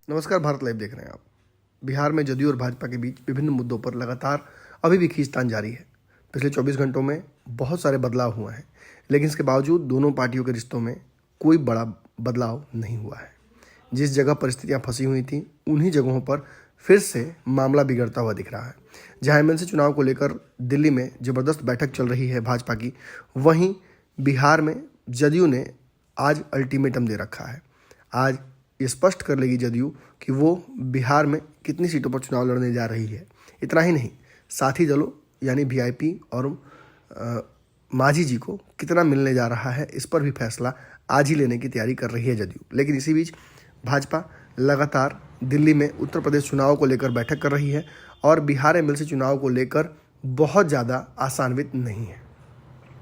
नमस्कार, भारत लाइव देख रहे हैं आप। बिहार में जदयू और भाजपा के बीच विभिन्न मुद्दों पर लगातार अभी भी खींचतान जारी है। पिछले 24 घंटों में बहुत सारे बदलाव हुए हैं, लेकिन इसके बावजूद दोनों पार्टियों के रिश्तों में कोई बड़ा बदलाव नहीं हुआ है। जिस जगह परिस्थितियां फंसी हुई थी, उन्हीं जगहों पर फिर से मामला बिगड़ता हुआ दिख रहा है। जहां एमएलसी चुनाव को लेकर दिल्ली में जबरदस्त बैठक चल रही है भाजपा की, वहीं बिहार में जदयू ने आज अल्टीमेटम दे रखा है। आज ये स्पष्ट कर लेगी जदयू कि वो बिहार में कितनी सीटों पर चुनाव लड़ने जा रही है। इतना ही नहीं, साथी दलों यानी वीआईपी और मांझी जी को कितना मिलने जा रहा है, इस पर भी फैसला आज ही लेने की तैयारी कर रही है जदयू। लेकिन इसी बीच भाजपा लगातार दिल्ली में उत्तर प्रदेश चुनाव को लेकर बैठक कर रही है और बिहार एमएलसी चुनाव को लेकर बहुत ज़्यादा आशान्वित नहीं है।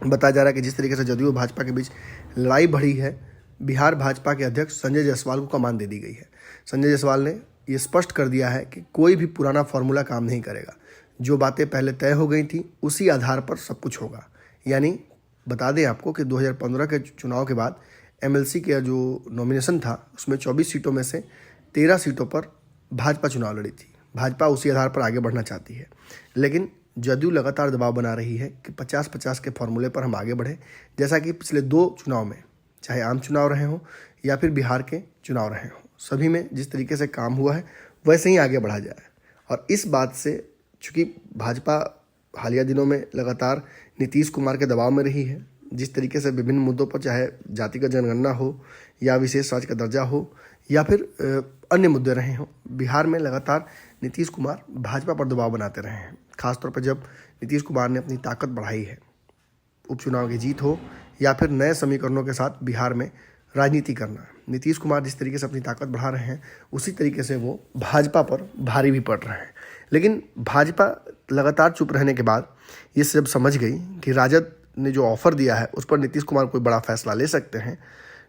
बताया जा रहा है कि जिस तरीके से जदयू और भाजपा के बीच लड़ाई बढ़ी है, बिहार भाजपा के अध्यक्ष संजय जायसवाल को कमान दे दी गई है। संजय जायसवाल ने ये स्पष्ट कर दिया है कि कोई भी पुराना फॉर्मूला काम नहीं करेगा। जो बातें पहले तय हो गई थी, उसी आधार पर सब कुछ होगा। यानी बता दें आपको कि 2015 के चुनाव के बाद एमएलसी का जो नॉमिनेशन था, उसमें 24 सीटों में से 13 सीटों पर भाजपा चुनाव लड़ी थी। भाजपा उसी आधार पर आगे बढ़ना चाहती है, लेकिन जदयू लगातार दबाव बना रही है कि 50-50 के फॉर्मूले पर हम आगे बढ़े, जैसा कि पिछले 2 चुनाव में, चाहे आम चुनाव रहे हों या फिर बिहार के चुनाव रहे हों, सभी में जिस तरीके से काम हुआ है वैसे ही आगे बढ़ा जाए। और इस बात से चूँकि भाजपा हालिया दिनों में लगातार नीतीश कुमार के दबाव में रही है, जिस तरीके से विभिन्न मुद्दों पर, चाहे जातिगत जनगणना हो या विशेष राज्य का दर्जा हो या फिर अन्य मुद्दे रहे हों, बिहार में लगातार नीतीश कुमार भाजपा पर दबाव बनाते रहे हैं। खासतौर पर जब नीतीश कुमार ने अपनी ताकत बढ़ाई है, उपचुनाव की जीत हो या फिर नए समीकरणों के साथ बिहार में राजनीति करना, नीतीश कुमार जिस तरीके से अपनी ताकत बढ़ा रहे हैं, उसी तरीके से वो भाजपा पर भारी भी पड़ रहे हैं। लेकिन भाजपा लगातार चुप रहने के बाद ये सब समझ गई कि राजद ने जो ऑफर दिया है उस पर नीतीश कुमार कोई बड़ा फैसला ले सकते हैं,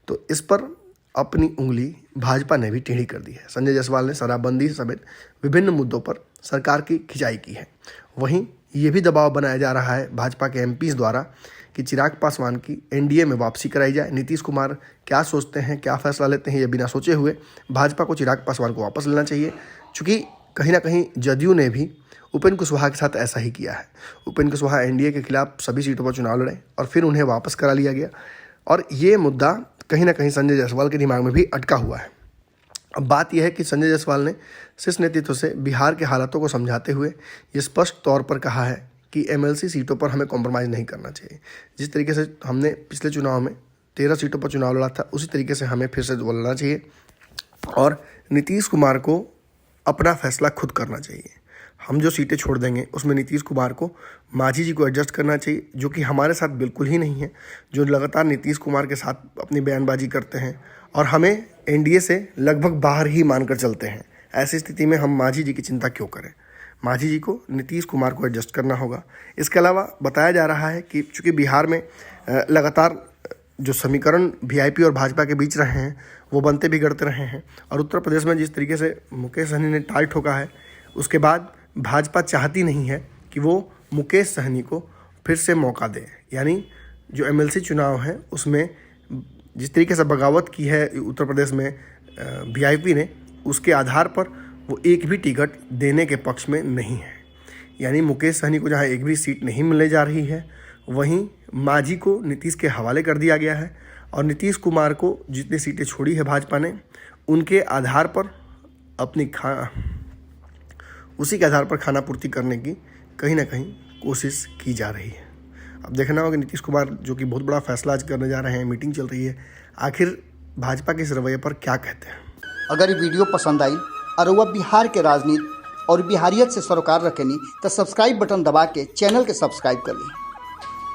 तो इस पर अपनी उंगली भाजपा ने भी टेढ़ी कर दी है। संजय जायसवाल ने शराबबंदी समेत विभिन्न मुद्दों पर सरकार की खिंचाई की है। वहीं ये भी दबाव बनाया जा रहा है भाजपा के एमपीज द्वारा कि चिराग पासवान की एनडीए में वापसी कराई जाए। नीतीश कुमार क्या सोचते हैं, क्या फैसला लेते हैं, ये बिना सोचे हुए भाजपा को चिराग पासवान को वापस लेना चाहिए। चूँकि कहीं ना कहीं जदयू ने भी उपेंद्र कुशवाहा के साथ ऐसा ही किया है। उपेंद्र कुशवाहा एनडीए के खिलाफ सभी सीटों पर चुनाव लड़े और फिर उन्हें वापस करा लिया गया, और ये मुद्दा कहीं ना कहीं संजय जायसवाल के दिमाग में भी अटका हुआ है। अब बात यह है कि संजय जायसवाल ने शीर्ष नेतृत्व से बिहार के हालातों को समझाते हुए ये स्पष्ट तौर पर कहा है कि एमएलसी सीटों पर हमें कॉम्प्रोमाइज़ नहीं करना चाहिए। जिस तरीके से हमने पिछले चुनाव में 13 सीटों पर चुनाव लड़ा था, उसी तरीके से हमें फिर से लड़ना चाहिए और नीतीश कुमार को अपना फैसला खुद करना चाहिए। हम जो सीटें छोड़ देंगे उसमें नीतीश कुमार को मांझी जी को एडजस्ट करना चाहिए, जो कि हमारे साथ बिल्कुल ही नहीं है, जो लगातार नीतीश कुमार के साथ अपनी बयानबाजी करते हैं और हमें एनडीए से लगभग बाहर ही मानकर चलते हैं। ऐसी स्थिति में हम मांझी जी की चिंता क्यों करें? मांझी जी को नीतीश कुमार को एडजस्ट करना होगा। इसके अलावा बताया जा रहा है कि चूँकि बिहार में लगातार जो समीकरण वीआईपी और भाजपा के बीच रहे हैं वो बनते बिगड़ते रहे हैं, और उत्तर प्रदेश में जिस तरीके से मुकेश सहनी ने टाल ठोका है, उसके बाद भाजपा चाहती नहीं है कि वो मुकेश सहनी को फिर से मौका दे। यानी जो एमएलसी चुनाव है उसमें जिस तरीके से बगावत की है उत्तर प्रदेश में वीआईपी ने, उसके आधार पर वो एक भी टिकट देने के पक्ष में नहीं है। यानी मुकेश सहनी को जहाँ एक भी सीट नहीं मिलने जा रही है, वहीं मांझी को नीतीश के हवाले कर दिया गया है, और नीतीश कुमार को जितनी सीटें छोड़ी है भाजपा ने, उनके आधार पर अपनी उसी के आधार पर खाना पूर्ति करने की कहीं ना कहीं कोशिश की जा रही है। अब देखना होगा नीतीश कुमार जो कि बहुत बड़ा फैसला आज करने जा रहे हैं, मीटिंग चल रही है, आखिर भाजपा के इस रवैये पर क्या कहते हैं। अगर ये वीडियो पसंद आई और वह बिहार के राजनीति और बिहारियत से सरोकार रखेनी तो सब्सक्राइब बटन दबा के चैनल के सब्सक्राइब कर ली।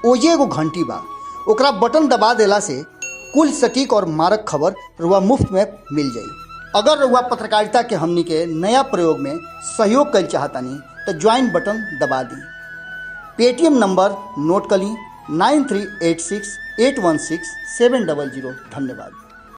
ओजे एगो घंटी बा, ओकरा बटन दबा देला से कुल सटीक और मारक खबर रुआ मुफ्त में मिल जाई। अगर रुआ पत्रकारिता के हमनी के नया प्रयोग में सहयोग कर चाहतानी तो ज्वाइन बटन दबा दी। पेटीएम नंबर नोट कर ली 9386816700। धन्यवाद।